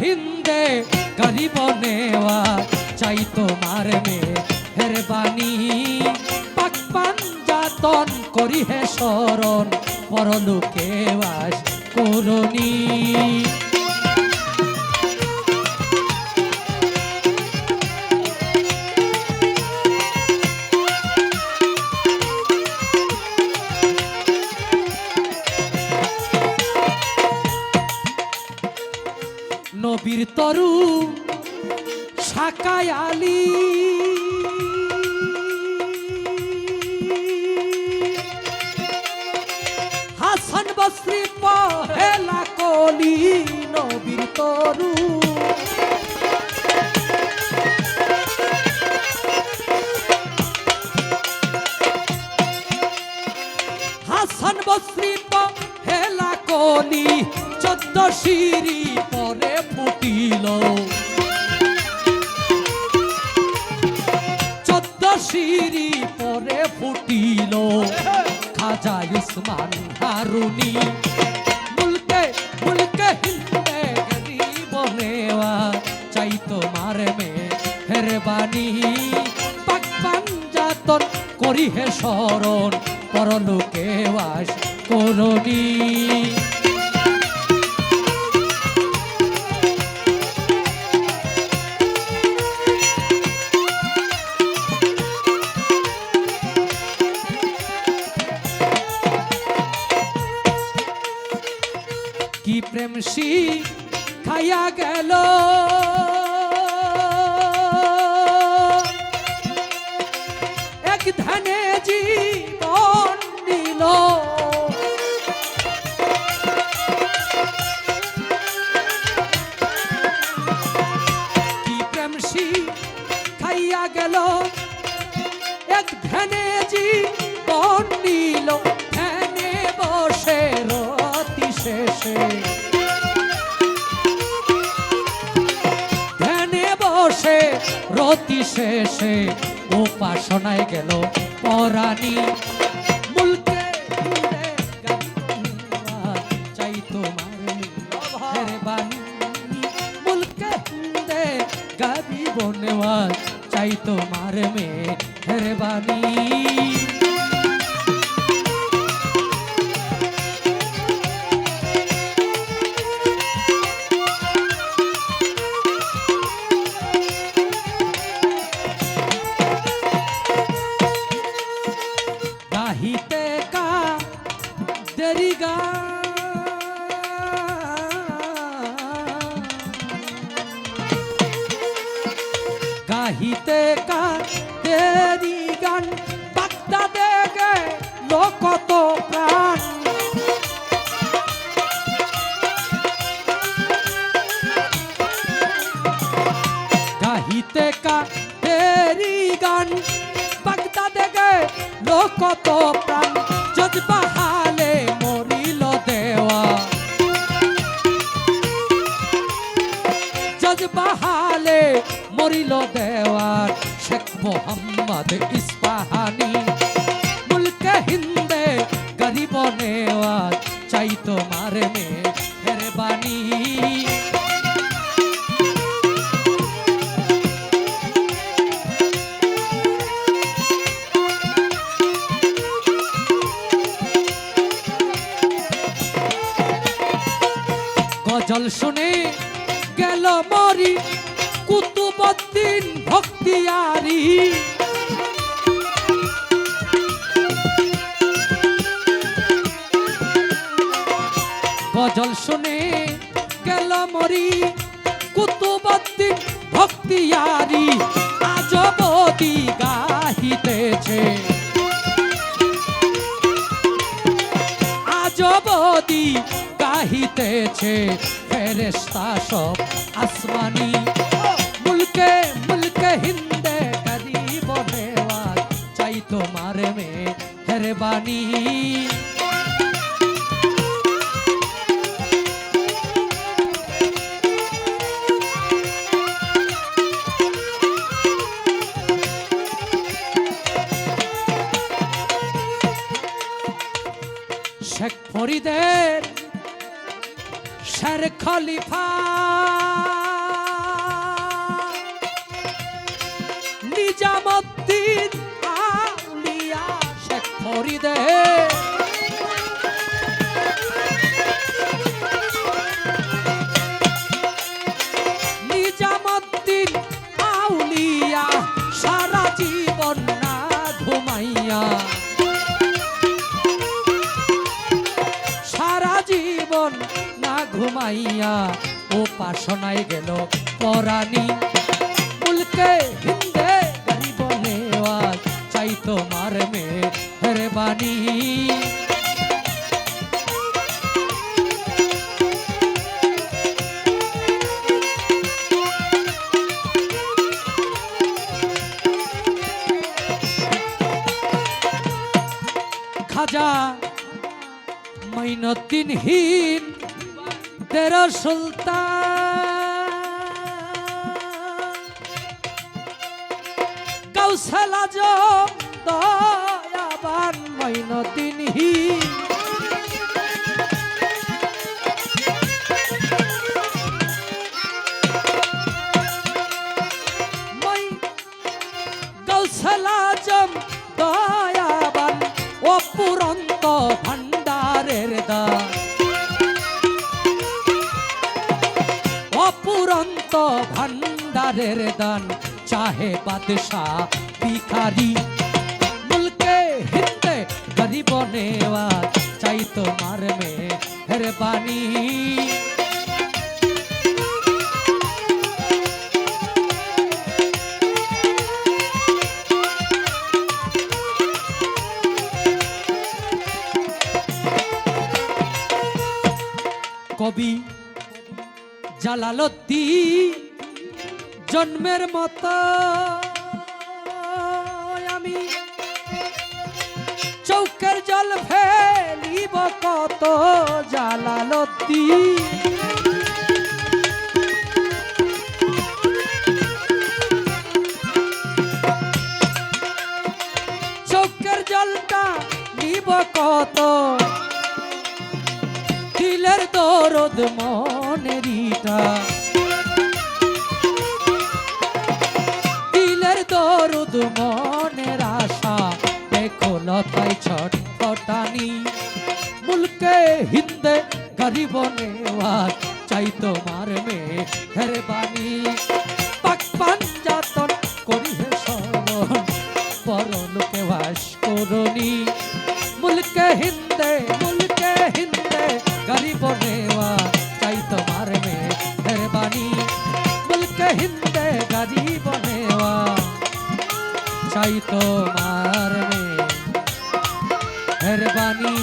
হিন্দে গরিব নেওয়া চাই তোমার মেহেরবানি পাক পাঞ্জাতন করি হে শরণ পরলোকে বাস করুনি নবীর তরু শাকায় আলী হাসান বসরি পহেলা কলি নবীর তরু হাসান বসরি পহেলা কলি 14 সিঁড়ি পরে ফুটিল 14 সিঁড়ি পরে ফুটিল খাজা উসমান হারুনি মুলকে মুলকে হিন্দে গরিব নেওয়া চাই তোমার মেহেরবানি পাক পাঞ্জাতন করি হে শরণ পরলোকে বাস করুনি কি প্রেম খাইয়া গেল এক ধানে জীবন নিল কি প্রেম খাইয়া গেল এক ধানে জীবন নিল ধ্যানে বসে রতি শেষে ধ্যানে বসে রতি শেষে উপাসনায় গেল পরাণী মুলকে চাই তোমার মেহেরবানি মুলকে গরিব নেওয়া চাই তোমার মেহেরবানি গাহিতে কা দেরি গাহিতে কা দেরি গান বাগদাদে গেল কত প্রাণ গাহিতে কা দেরি গান বাগদাদে গেল কত প্রাণ জজবা হালে মরিল দেওয়া জজবা হালে মরিল দেওয়ার শেখ মোহাম্মদ ইস্পাহানি মুলকে হিন্দে গরিব নেওয়া চাই তোমার মেহেরবানি গজল শুনে গেল মরি কুতুবউদ্দিন বখতিয়ারি গজল শুনে গেল মরি কুতুবউদ্দিন বখতিয়ারি আজবদি গাহিতেছে আজবদি গাহিতেছে ফেরেশতা সব আসমানি মুলকে মুলকে হিন্দে গরিব নেওয়া চাই তোমার মেহেরবানি শেখ ফরিদের শের খলিফা ঘুমাইয়া উপাসনায় গেল পরাণী মুলকে হিন্দে গরিব নেওয়াজ চাই তোমার মেহেরবানি খাজা মাইনুদ্দিনহীন তেরো সুলতান কাউসাল আজম দয়াবান মাইনুদ্দিনহীন কাউসাল আজম দয়াবান অপুরন্ত ভান্ডারের দান অপুরন্ত ভান্ডারের দান চাহে বাদশাহ ভিখারি মুলকে হিন্দে গরিব নেওয়াজ চাই তোমার মেহেরবানি কবি জালালউদ্দিন জন্মের মতো আমি চৌকের জল ফেলিব কত জালালউদ্দিন চৌকের জলটা নিব কত দিলের দরদ মনেরিটা দিলের দরদ মনের আশা দেখো লতাই ছটফটানি মুলকে হিন্দে গরিব নেওয়াজ চাই তোমার মেহেরবানি পাক পাঞ্জাতন করি হে শরণ পরলোকে বাস করনি মুলকে হিন্দে গরিব নেওয়াজ চাই তোমার মেহেরবানি মুলকে হিন্দে গরিব নেওয়াজ চাই তোমার মেহেরবানি